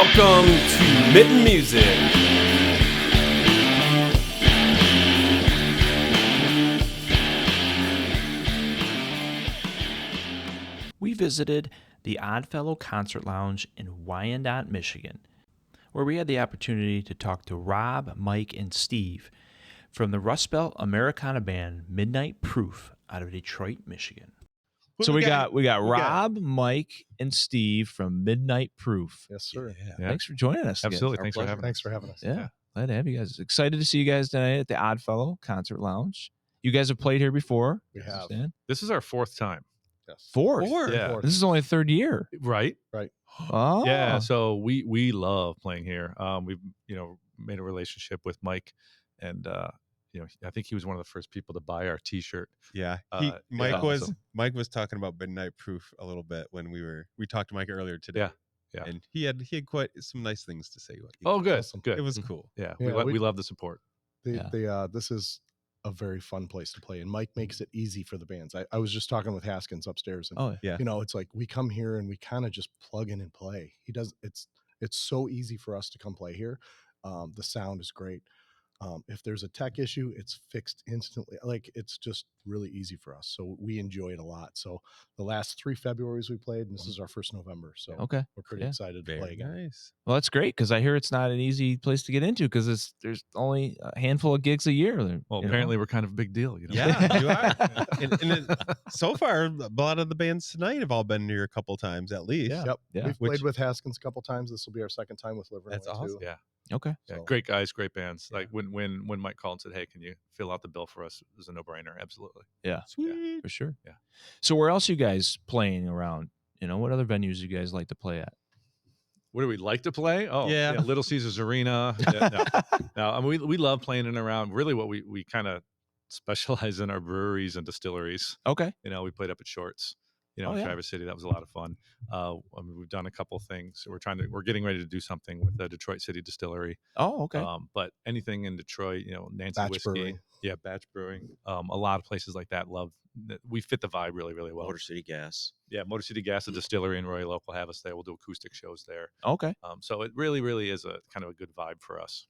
Welcome to Mitten Music. We visited the Oddfellow Concert Lounge in Wyandotte, Michigan, where we had the opportunity to talk to Rob, Mike, and Steve from the Rust Belt Americana band Midnight Proof out of Detroit, Michigan. So we got Rob, Mike, and Steve from Midnight Proof. Yes, sir. Yeah. Thanks for joining us. Absolutely. Guys. Thanks for having us. Yeah, glad to have you guys. Excited to see you guys tonight at the Oddfellow Concert Lounge. You guys have played here before. We have. This is our fourth time. Yes. Fourth. Yeah. This is only the third year. Right. Oh. Yeah. So we love playing here. We've made a relationship with Mike, and I think he was one of the first people to buy our T-shirt. Yeah, Mike was talking about Midnight Proof a little bit when we talked to Mike earlier today. Yeah. And he had quite some nice things to say. Good. Awesome. Good. It was cool. Yeah. Yeah, We love the support. This is a very fun place to play, and Mike makes it easy for the bands. I was just talking with Haskins upstairs, and it's like we come here and we kind of just plug in and play. It's so easy for us to come play here. The sound is great. If there's a tech issue, it's fixed instantly. Like, it's just really easy for us. So we enjoy it a lot. So the last 3 Februaries we played, and this is our first November. So we're pretty excited to play again. Nice. Well, that's great, because I hear it's not an easy place to get into, because there's only a handful of gigs a year. Well, apparently we're kind of a big deal. Yeah, you are. So far, a lot of the bands tonight have all been here a couple times at least. Yep. Yeah. We've played with Haskins a couple times. This will be our second time with Liver. That's awesome. Too. Yeah. Okay. Yeah, So, great guys, great bands. Like when Mike called and said, "Hey, can you fill out the bill for us?" It was a no-brainer. Absolutely. Yeah. Sweet. For sure. Yeah. So where else are you guys playing around? What other venues you guys like to play at? Where do we like to play? Oh, Yeah. Little Caesars Arena. No, I mean, we love playing in and around. Really, what we kind of specialize in are breweries and distilleries. Okay. We played up at Shorts. In yeah. Traverse City. That was a lot of fun. We've done a couple things. We're getting ready to do something with the Detroit City Distillery. Oh, okay. But anything in Detroit, Nancy Batch Whiskey. Brewing. Yeah, Batch Brewing. A lot of places like that we fit the vibe really, really well. Motor City Gas. Yeah, Motor City Gas, the distillery in Roy Local have us there. We'll do acoustic shows there. Okay. So it really, really is a kind of a good vibe for us.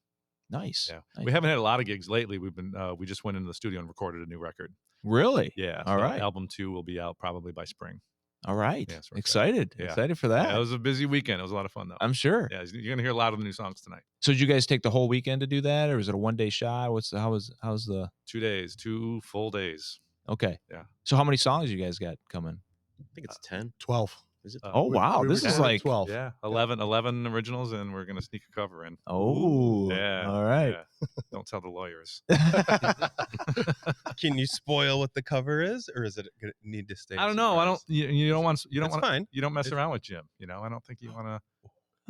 Nice. Yeah. Nice. We haven't had a lot of gigs lately. We just went into the studio and recorded a new record. Really? Yeah. All right. Album 2 will be out probably by spring. All right. Yeah, so excited. Yeah. Excited for that. Yeah, it was a busy weekend. It was a lot of fun, though. I'm sure. Yeah, you're going to hear a lot of the new songs tonight. So did you guys take the whole weekend to do that, or was it a one-day shot? How's the 2 days, 2 full days. Okay. Yeah. So how many songs you guys got coming? I think it's 10. 12. Is it? Oh, wow. This is like 12. Yeah, 11 originals, and we're going to sneak a cover in. Oh, Yeah. All right. Yeah. Don't tell the lawyers. Can you spoil what the cover is, or is it gonna need to stay? I don't know. I don't. You don't want. You don't That's want. fine. You don't mess around with Jim. I don't think you want to.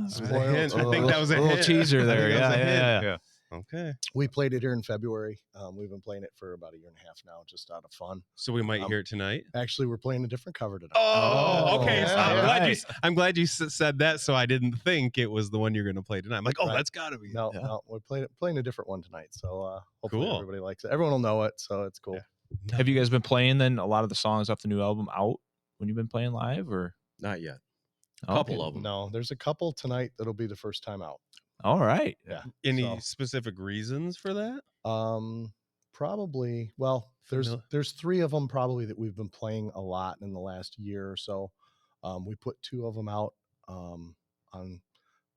Spoiled. hint. I think that was a little hint. teaser I think there. that was a Yeah. hint. Okay. We played it here in February. We've been playing it for about a year and a half now, just out of fun. So we might hear it tonight. Actually, we're playing a different cover tonight. Oh, okay. yeah. So I'm glad you said that, so I didn't think it was the one you're going to play tonight. I'm like, Right. that's got to be. No, we're playing a different one tonight. So hopefully Cool. everybody likes it. Everyone will know it, so it's cool. Yeah. Have you guys been playing then a lot of the songs off the new album out when you've been playing live, or Not yet. Okay. Couple of them. No, there's a couple tonight that'll be the first time out. All right. Yeah. Any So, specific reasons for that? probably. Well, there's Familiar. 3 of them probably that we've been playing a lot in the last year or so. We put 2 of them out on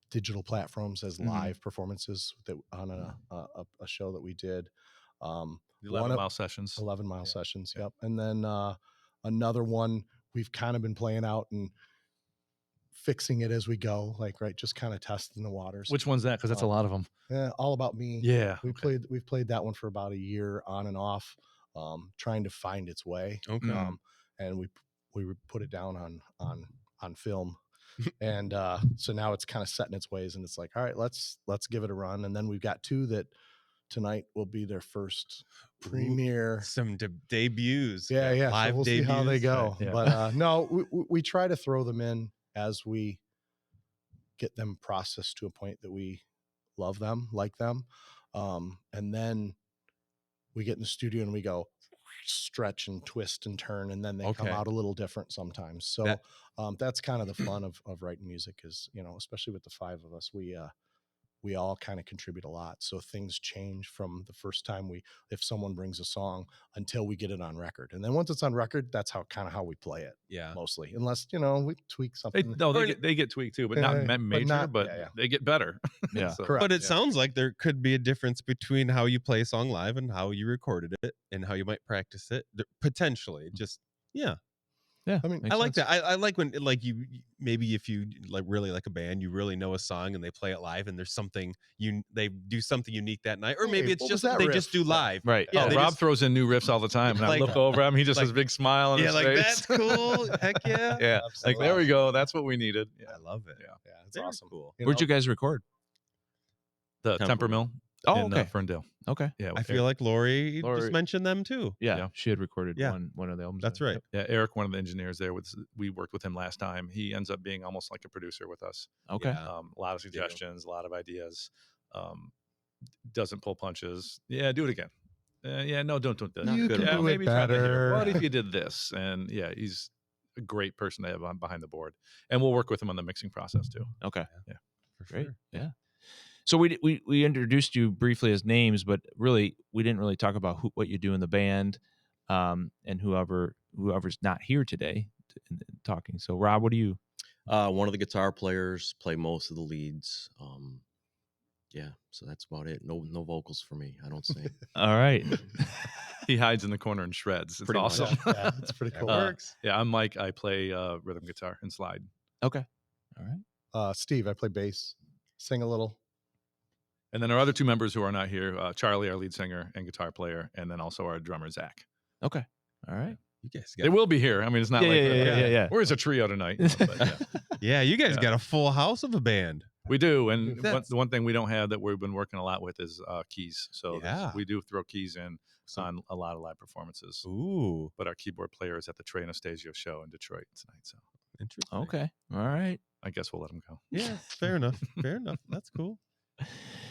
digital platforms as live performances that on a show that we did. The 11-mile sessions. 11 Mile Yeah. Sessions. Yeah. Yep. And then another one we've kind of been playing out and fixing it as we go, just kind of testing the waters. Which one's that? Because that's a lot of them. Yeah, All About Me. Yeah. We've played that one for about a year on and off, trying to find its way. Okay. And we put it down on film. And so now it's kind of setting its ways, and it's like, all right, let's give it a run. And then we've got 2 that tonight will be their first premiere. Some debuts. Yeah. Live so we'll debuts. see how they go. Yeah. But no, we try to throw them in as we get them processed to a point that we love them, like them. And then we get in the studio and we go, stretch and twist and turn, and then they come out a little different sometimes. So that's kind of the fun of writing music is, especially with the 5 of us, we all kind of contribute a lot. So things change from the first time if someone brings a song until we get it on record. And then once it's on record, that's how we play it. Yeah. Mostly. Unless, we tweak something. They get tweaked too, but not major, but they get better. Yeah. So, correct. But it sounds like there could be a difference between how you play a song live and how you recorded it and how you might practice it. Potentially. Just, yeah. Yeah, I mean, I like that. I like when, like, you maybe if you like really like a band, you really know a song and they play it live, and there's something they do something unique that night, or maybe it's just they just do live, right? Yeah, Oh, Rob throws in new riffs all the time, and I look over at him. He just has a big smile on his face. That's cool. Heck yeah, yeah. Like there we go. That's what we needed. Yeah. I love it. Yeah, it's awesome. Cool. Where'd you guys record? The Temper Mill. Oh, in, okay. Ferndale. Okay. Yeah, I feel like Lori just mentioned them too. Yeah, she had recorded one of the albums. That's right. Yeah, Eric, one of the engineers there, we worked with him last time. He ends up being almost like a producer with us. Okay. A lot of suggestions, a lot of ideas. Doesn't pull punches. Yeah, do it again. No, don't do this. You can do maybe it try that here. better. What if you did this? And yeah, he's a great person to have on behind the board, and we'll work with him on the mixing process too. Okay. Yeah. For Great. sure. Yeah. So we introduced you briefly as names, but really we didn't really talk about what you do in the band, and whoever's not here today talking. So Rob, what do you? One of the guitar players, play most of the leads. Yeah, so that's about it. No vocals for me. I don't sing. All right. He hides in the corner and shreds. It's Pretty much. awesome. Yeah, it's pretty cool. Works. Yeah, I'm Mike. I play rhythm guitar and slide. Okay. All right. Steve, I play bass, sing a little. And then our other 2 members who are not here, Charlie, our lead singer and guitar player, and then also our drummer, Zach. Okay. All right. You guys They will be here. I mean, it's not Yeah. We're as a trio tonight. But, yeah, you guys got a full house of a band. we do. And That's- the one thing we don't have that we've been working a lot with is keys. So we do throw keys in on a lot of live performances. Ooh, But our keyboard player is at the Trey Anastasio show in Detroit tonight. So interesting. Okay. All right. I guess we'll let him go. Yeah, fair enough. Fair enough. That's cool.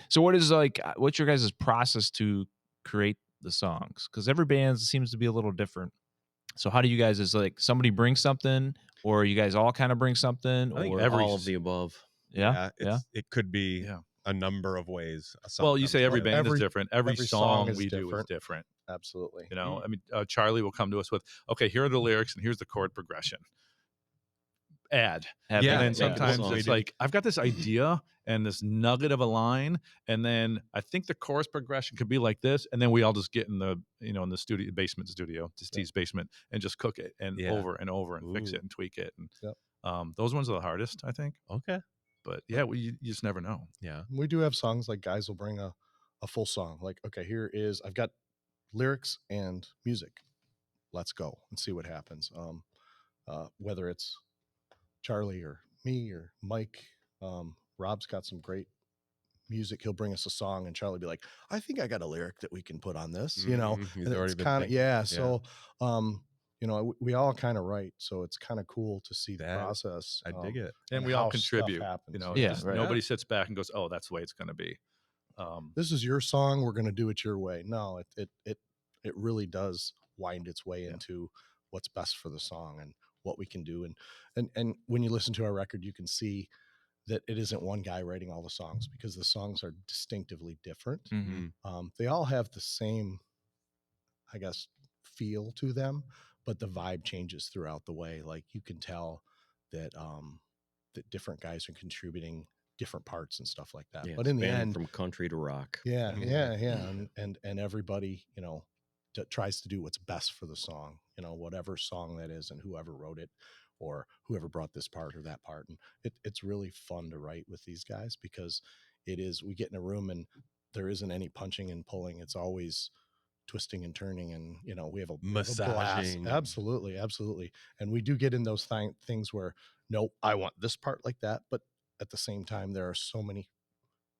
So what's your guys' process to create the songs? Because every band seems to be a little different. So how do you guys, is like somebody bring something, or you guys all kind of bring something, I think or all of the above. yeah. It could be a number of ways. Well, you say every Well, band is every- different. Every every song song is we do is different. different. Absolutely. You know, I mean, Charlie will come to us with, okay, here are the lyrics and here's the chord progression. Add. Have Yeah, And then it. sometimes songs. it's like, I've got this idea and this nugget of a line, and then I think the chorus progression could be like this, and then we all just get in the basement studio, Steve's basement, and just cook it and over and over and fix it and tweak it. And those ones are the hardest, I think. Okay. But yeah, you just never know. Yeah. We do have songs like guys will bring a full song. Like, okay, I've got lyrics and music. Let's go and see what happens. Whether it's Charlie or me or Mike, Rob's got some great music. He'll bring us a song and Charlie will be like, I think I got a lyric that we can put on this, He's and already it's been kind of, thinking. So, we all kind of write, so it's kind of cool to see the process. I dig it. And we how all stuff contribute. happens. Nobody sits back and goes, oh, that's the way it's going to be. This is your song. We're going to do it your way. No, it really does wind its way into what's best for the song and what we can do. And when you listen to our record, you can see that it isn't one guy writing all the songs, because the songs are distinctively different. Mm-hmm. They all have the same, I guess, feel to them, but the vibe changes throughout the way. Like you can tell that that different guys are contributing different parts and stuff like that. Yeah, But in the end, from country to rock. yeah, and everybody, tries to do what's best for the song, whatever song that is, and whoever wrote it, or whoever brought this part or that part. And it's really fun to write with these guys, because we get in a room and there isn't any punching and pulling. It's always twisting and turning, and we have a blast. Massaging. Absolutely. And we do get in those things where, no, I want this part like that, but at the same time, there are so many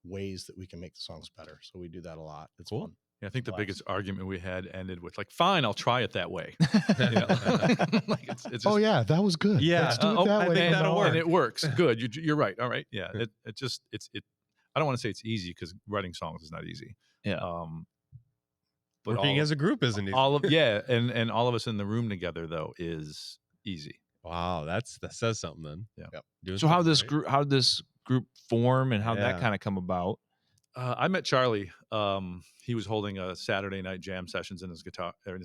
ways that we can make the songs better. So we do that a lot. It's Cool. fun. Yeah, I think the Blast. biggest argument we had ended with like, fine, I'll try it that way. Like it's just, Oh yeah, that was good. Yeah. Let's do it that I way. think that'll work. And it works. Good. You're right. All right. Yeah. It I don't want to say it's easy, because writing songs is not easy. Yeah. But Working as a group isn't easy. All of and all of us in the room together though is easy. Wow, that says something then. Yeah. Doing So how something this right. group, how did this group form, and how that Yeah. kind of come about? I met Charlie. He was holding a Saturday night jam sessions in his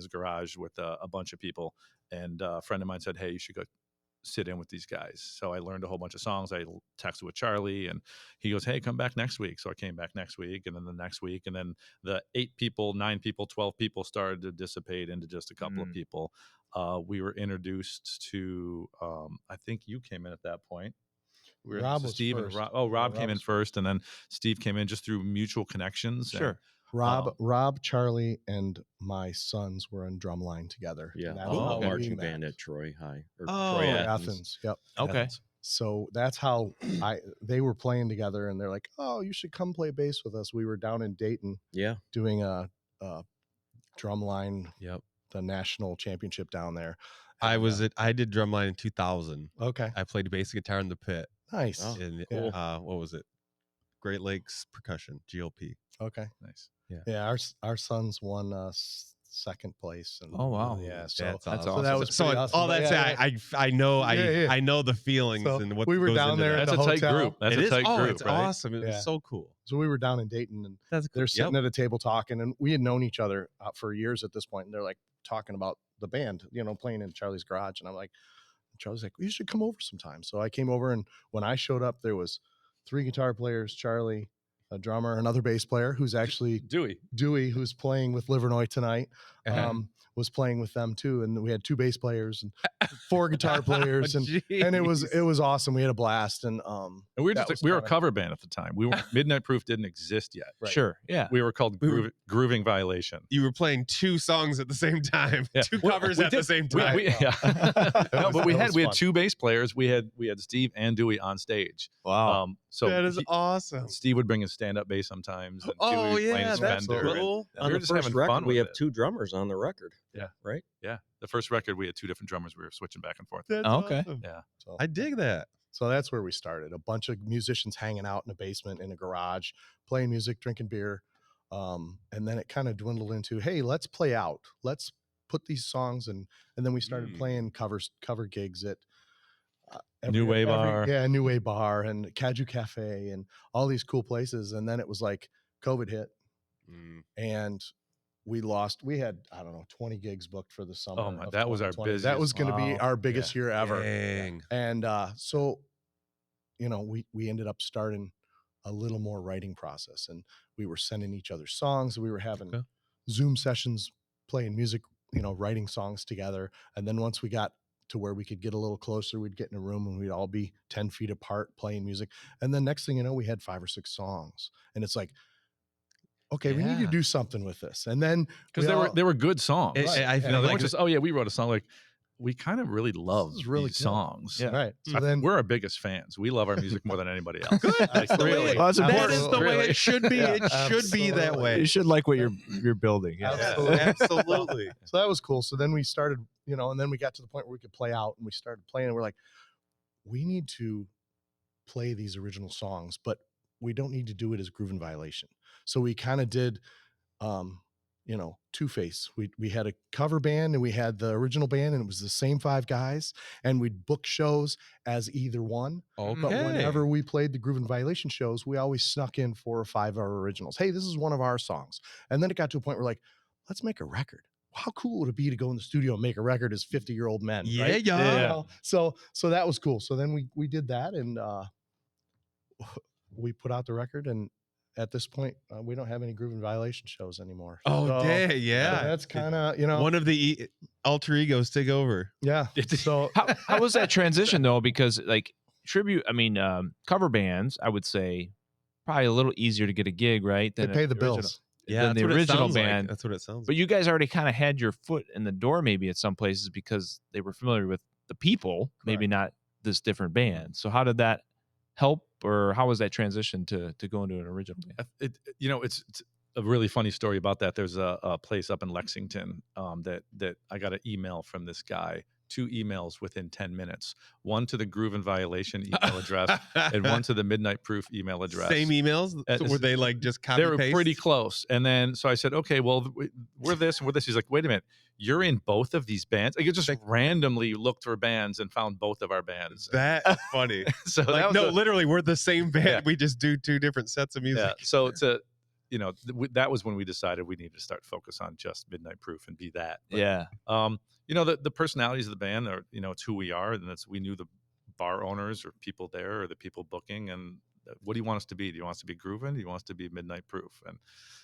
garage with a bunch of people, and a friend of mine said, "Hey, you should go sit in with these guys." So I learned a whole bunch of songs. I texted with Charlie, and he goes, "Hey, come back next week." So I came back next week, and then the next week, and then the 8 people, 9 people, 12 people started to dissipate into just a couple of people. We were introduced to. I think you came in at that point. We were Rob was Steve first. and Rob. Rob came in was first, and then Steve came in just through mutual connections. Sure. Rob, Charlie, and my sons were on drumline together. Yeah, And that's cool. how we Marching met. band at Troy High or Oh, Troy Athens. Athens. Yep. Okay. Athens. So that's how they were playing together, and they're like, "Oh, you should come play bass with us." We were down in Dayton, Yeah, doing a drumline, Yep. the national championship down there. I And, was I did drumline in 2000. okay. I played bass guitar in the pit. Nice. Oh, In cool. what was it? Great Lakes Percussion, GLP. Okay. Nice. Yeah, our sons won second place. And, Oh, wow. Yeah. So That's awesome. So that was so pretty awesome. all But that's yeah, I know Yeah. I know the feelings So and what we were goes down into there that. at That's the a tight hotel. group. That's It a is. tight Oh, group, it's right? awesome. It Yeah. was so cool. So we were down in Dayton, and That's cool. they're sitting at a table talking, and we had known each other for years at this point, and they're like talking about the band, playing in Charlie's garage. And I'm like, Charlie's like, you should come over sometime. So I came over, and when I showed up, there was 3 guitar players, Charlie, a drummer, another bass player who's actually Dewey, who's playing with Livernois tonight, was playing with them too. And we had 2 bass players and 4 guitar players, and it was awesome. We had a blast, and we were we were a cover band at the time. We were Midnight Proof didn't exist yet. Right. Sure. Yeah. We were called Groovin Violation. You were playing 2 songs at the same time. Yeah. 2 covers at the same time. No, but we had fun. 2 bass players. We had Steve and Dewey on stage. Wow. So that is awesome. Steve would bring his stand-up bass sometimes. And Oh, Dewey would play yeah, his that's Fender, and cool. we On were the just first having record, fun we with have it. 2 drummers on the record. Yeah. Right? Yeah. The first record, we had 2 different drummers. We were switching back and forth. That's Okay. awesome. Yeah. So, I dig that. So that's where we started. A bunch of musicians hanging out in a basement, in a garage, playing music, drinking beer. And then it kind of dwindled into, hey, let's play out. Let's put these songs, and then we started playing cover gigs at New Way Bar. New Way Bar and Caju Cafe and all these cool places. And then it was like COVID hit, and we had, I don't know, 20 gigs booked for the summer. Oh my, of that was our 2020. busiest. That was going to be Wow. our biggest year ever. Dang. And so, we ended up starting a little more writing process, and we were sending each other songs. We were having Zoom sessions, playing music, writing songs together. And then once we got to where we could get a little closer, we'd get in a room and we'd all be 10 feet apart playing music. And then next thing you know, we had 5 or 6 songs, and it's like, okay, we need to do something with this. And then Because they were good songs. I feel they like weren't just, oh yeah, we wrote a song. Like, we kind of really love really these good. songs. Yeah. Right. So then we're our biggest fans. We love our music more than anybody else. That's the way really. it- Well, that's That important. is the way Really. it should be. Yeah, It should be that absolutely. way. You should like what you're building. Yeah. Absolutely. Absolutely. So that was cool. So then we started, and then we got to the point where we could play out, and we started playing, and we're like, we need to play these original songs, but we don't need to do it as Groovin Violation. So we kind of did, two-face. We had a cover band and we had the original band, and it was the same 5 guys, and we'd book shows as either one. Okay. But whenever we played the Groovin Violation shows, we always snuck in 4 or 5 of our originals. Hey, this is one of our songs. And then it got to a point where like, let's make a record. How cool would it be to go in the studio and make a record as 50-year-old men? Yeah, right? yeah. So that was cool. So then we did that, and we put out the record, and at this point, we don't have any Groovin Violation shows anymore. Oh, So yeah. that's kind of, One of the alter egos take over. yeah. So How was that transition though? Because like cover bands, I would say probably a little easier to get a gig, right? they pay the bills. Yeah, than the that's what it original sounds like. band. That's what it sounds But like. you guys already kind of had your foot in the door maybe at some places because they were familiar with the people, maybe not this different band. So how did that help, or how was that transition to go into an original band? It's a really funny story about that. There's a place up in Lexington that I got an email from this guy 2 emails within 10 minutes. One to the Groovin Violation email address and one to the Midnight Proof email address. Same emails? So were they like just copy They were paste? pretty close. And then so I said, okay, well, we're this and we're this. He's like, wait a minute, you're in both of these bands? Like, you just randomly looked for bands and found both of our bands. That's funny. So like, literally, we're the same band. Yeah. We just do 2 different sets of music. Yeah. So that was when we decided we needed to start focus on just Midnight Proof and be that. But, the personalities of the band are, it's who we are, and we knew the bar owners or people there or the people booking, and what do you want us to be? Do you want us to be Groovin? Do you want us to be Midnight Proof? And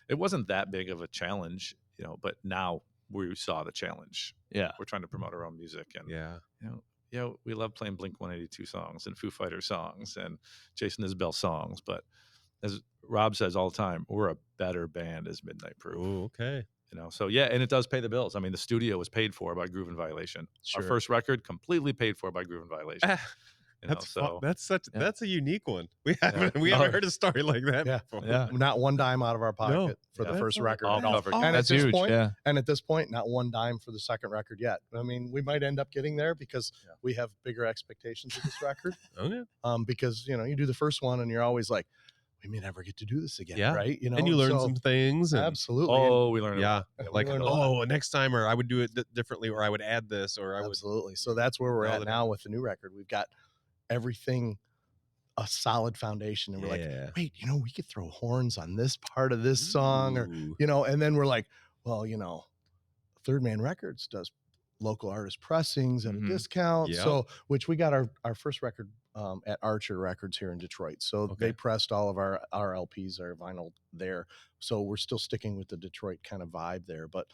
it wasn't that big of a challenge, but now we saw the challenge. Yeah, we're trying to promote our own music, and yeah, we love playing Blink-182 songs and Foo Fighters songs and Jason Isbell songs, but as Rob says all the time, we're a better band as Midnight Proof. Ooh, okay. So yeah, and it does pay the bills. I mean, the studio was paid for by Groovin Violation. Sure. Our first record completely paid for by Groovin Violation. That's a unique one. We haven't heard a story like that before. Yeah, not one dime out of our pocket for the first record. All covered. And that's at this huge. point, and at this point, not one dime for the second record yet. I mean, we might end up getting there because we have bigger expectations of this record. Because you do the first one and you're always like, we may never get to do this again, right? And you learn some things. Absolutely. Oh, we learned. Yeah, like next time, or I would do it differently, or I would add this, or I would. Absolutely. So that's where we're at now with the new record. We've got everything a solid foundation, and we're like, wait, we could throw horns on this part of this song, or and then we're like, well, Third Man Records does local artist pressings at a discount. So which we got our first record at Archer Records here in Detroit. So they pressed all of our LPs, our vinyl there. So we're still sticking with the Detroit kind of vibe there, but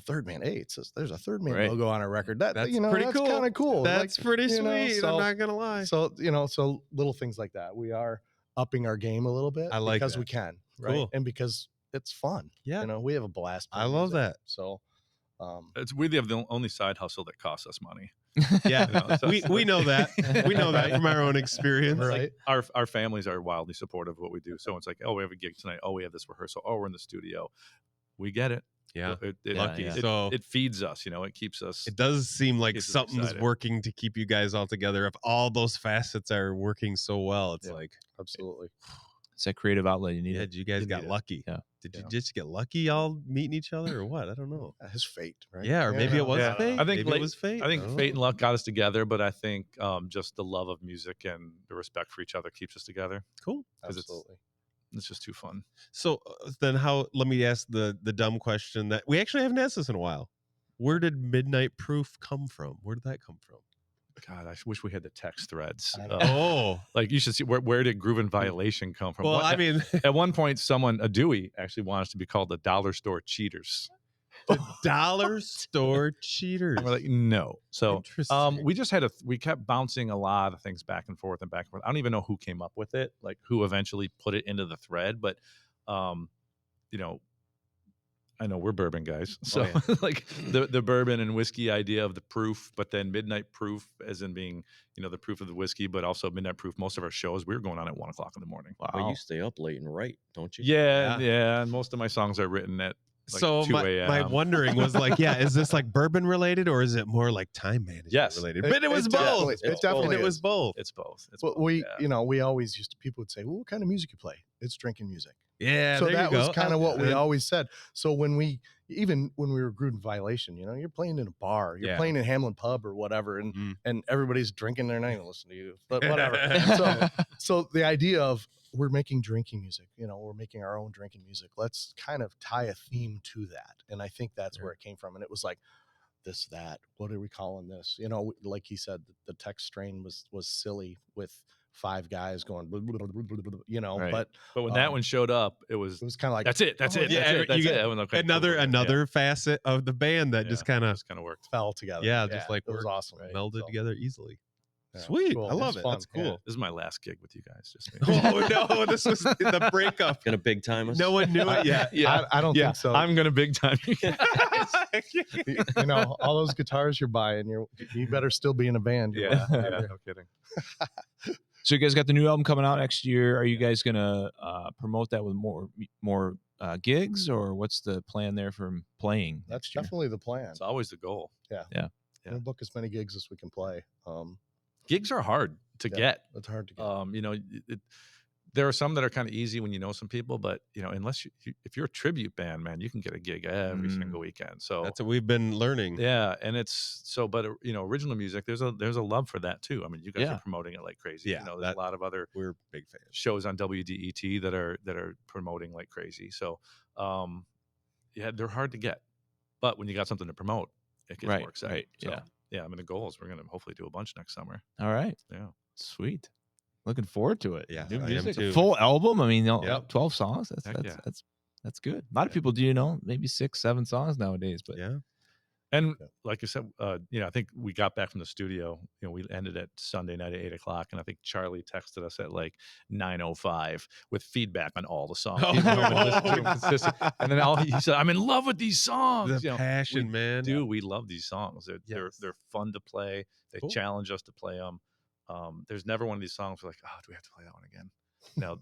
Third Man, there's a Third Man logo on our record. That's pretty cool. Kind of cool. That's pretty sweet. So, I'm not gonna lie. So so little things like that. We are upping our game a little bit because we can, right? Cool. And because it's fun. Yeah, we have a blast. I love that. So we have the only side hustle that costs us money. Yeah, we know that. We know that from our own experience. Right. Like our families are wildly supportive of what we do. So it's like, oh, we have a gig tonight. Oh, we have this rehearsal. Oh, we're in the studio. We get it. Yeah, lucky. So it feeds us. It keeps us. It does seem like something's working to keep you guys all together. If all those facets are working so well, it's like absolutely. It's that creative outlet you need. Yeah, you guys got lucky. Yeah. Did you just get lucky all meeting each other or what? I don't know. His fate, right? Yeah, or maybe it was fate. I think maybe it was fate. I think fate and luck got us together, but I think just the love of music and the respect for each other keeps us together. Cool. Absolutely. It's just too fun. So then let me ask the dumb question that we actually haven't asked this in a while. Where did Midnight Proof come from? Where did that come from? God, I wish we had the text threads. Like you should see where did Groovin Violation come from? Well, I mean, at one point, a Dewey actually wanted us to be called the Dollar Store Cheaters. The Dollar Store Cheaters. And we're like, no. So we just we kept bouncing a lot of things back and forth and back and forth. I don't even know who came up with it, like who eventually put it into the thread, but I know we're bourbon guys, so like the bourbon and whiskey idea of the proof, but then Midnight Proof as in being the proof of the whiskey, but also Midnight Proof. Most of our shows we were going on at 1 o'clock in the morning. Wow. Well, you stay up late and write, don't you? Yeah. And most of my songs are written at like 2 a.m. my wondering was like, is this like bourbon related or is it more like time management related? But it was both. It definitely was both. It's both. We always used to, people would say, well, what kind of music you play? It's drinking music. Yeah. So that was kind of what we always said. So when we were Groovin Violation, you're playing in a bar, you're playing in Hamlin Pub or whatever, and everybody's drinking there and I don't listen to you, but whatever. so the idea of we're making drinking music, we're making our own drinking music. Let's kind of tie a theme to that. And I think that's where it came from. And it was like this, that, what are we calling this? Like he said, the text strain was silly with 5 guys going, blah, blah, blah, blah, blah, blah, but when that one showed up, it was kind of like, that's it. Yeah, that's it. Another facet of the band that just kind of worked, fell together. Yeah, just like it was awesome, melded together easily. Yeah, sweet, cool. I love it. Fun. That's cool. Yeah. This is my last gig with you guys. Just oh no, this was the breakup. Gonna big time us? No one knew it yet. I don't think so. I'm gonna big time you guys. All those guitars you're buying, you better still be in a band. Yeah, no kidding. So you guys got the new album coming out next year. Are you guys gonna promote that with more gigs, or what's the plan there for playing? That's definitely the plan. It's always the goal. Yeah. We'll book as many gigs as we can play. Gigs are hard to get. It's hard to get. You know, there are some that are kind of easy when you know some people, but you know, unless if you're a tribute band, man, you can get a gig every single weekend. So that's what we've been learning. Yeah, and it's so, but you know, original music, there's a love for that too. I mean, you guys are promoting it like crazy. Yeah, you know, there's a lot of other we're big fans shows on WDET that are promoting like crazy. So, yeah, they're hard to get, but when you got something to promote, it gets more exciting. Right. So, yeah. I mean, the goal is we're gonna hopefully do a bunch next summer. All right. Yeah. Sweet. Looking forward to it. Yeah, new I am music, too. A full album. I mean, 12 songs. That's good. A lot of people do, maybe 6-7 songs nowadays, but And like I said, you know, I think we got back from the studio. You know, we ended at Sunday night at 8:00, and I think Charlie texted us at like 9:05 with feedback on all the songs. He's been listening to them consistent. And then he said, "I'm in love with these songs." The passion, man. Dude, we love these songs. They're fun to play. They challenge us to play them. There's never one of these songs we're like, oh, do we have to play that one again? No,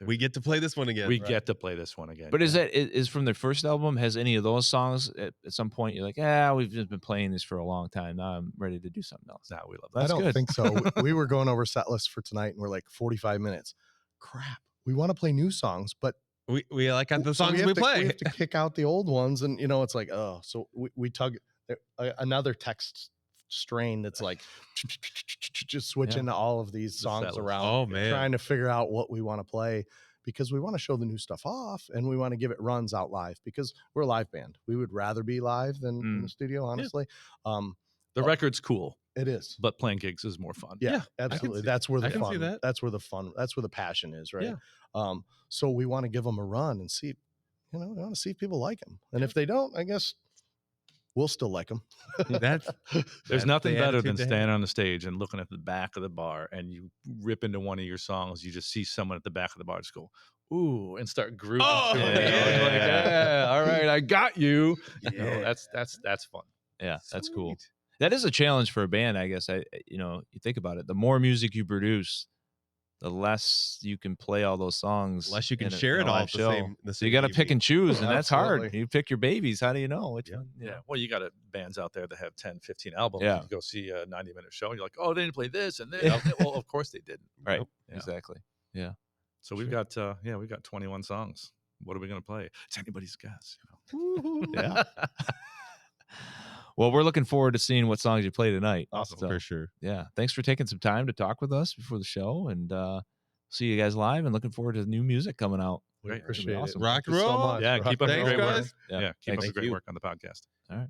we get to play this one again. We get to play this one again. But is from their first album? Has any of those songs at some point you're like, we've just been playing this for a long time. Now I'm ready to do something else. Now we love that. I don't think so. We were going over set lists for tonight, and we're like 45 minutes. Crap. We want to play new songs, but we like the songs we play. We have to kick out the old ones, and it's like, oh, so we tug another text strain that's like just switching all of these songs around, trying to figure out what we want to play, because we want to show the new stuff off and we want to give it runs out live, because we're a live band. We would rather be live than in the studio, honestly. The record's cool. It is, but playing gigs is more fun. Yeah, absolutely. That's where the fun. That's where the fun. That's where the passion is, right? Yeah. So we want to give them a run and see, we want to see if people like them, and if they don't, I guess we'll still like them. There's nothing better than standing on the stage and looking at the back of the bar, and you rip into one of your songs. You just see someone at the back of the bar just go, ooh, and start grooving. All right, I got you. That's fun. Yeah, that's cool. That is a challenge for a band, I guess. You think about it. The more music you produce, the less you can play all those songs. Less you can share it all. So you got to pick and choose, and that's hard. You pick your babies. How do you know which one? Yeah. Well, you got bands out there that have 10, 15 albums. Yeah. You go see a 90-minute show, and you're like, oh, they didn't play this and this. Well, of course they didn't. Right. Yeah. Exactly. Yeah. So we've got 21 songs. What are we going to play? It's anybody's guess. Yeah. Well, we're looking forward to seeing what songs you play tonight. Awesome, for sure. Yeah. Thanks for taking some time to talk with us before the show, and see you guys live, and looking forward to new music coming out. We appreciate it. Rock and roll. Yeah, keep up the great work. Yeah, keep up the great work on the podcast. All right.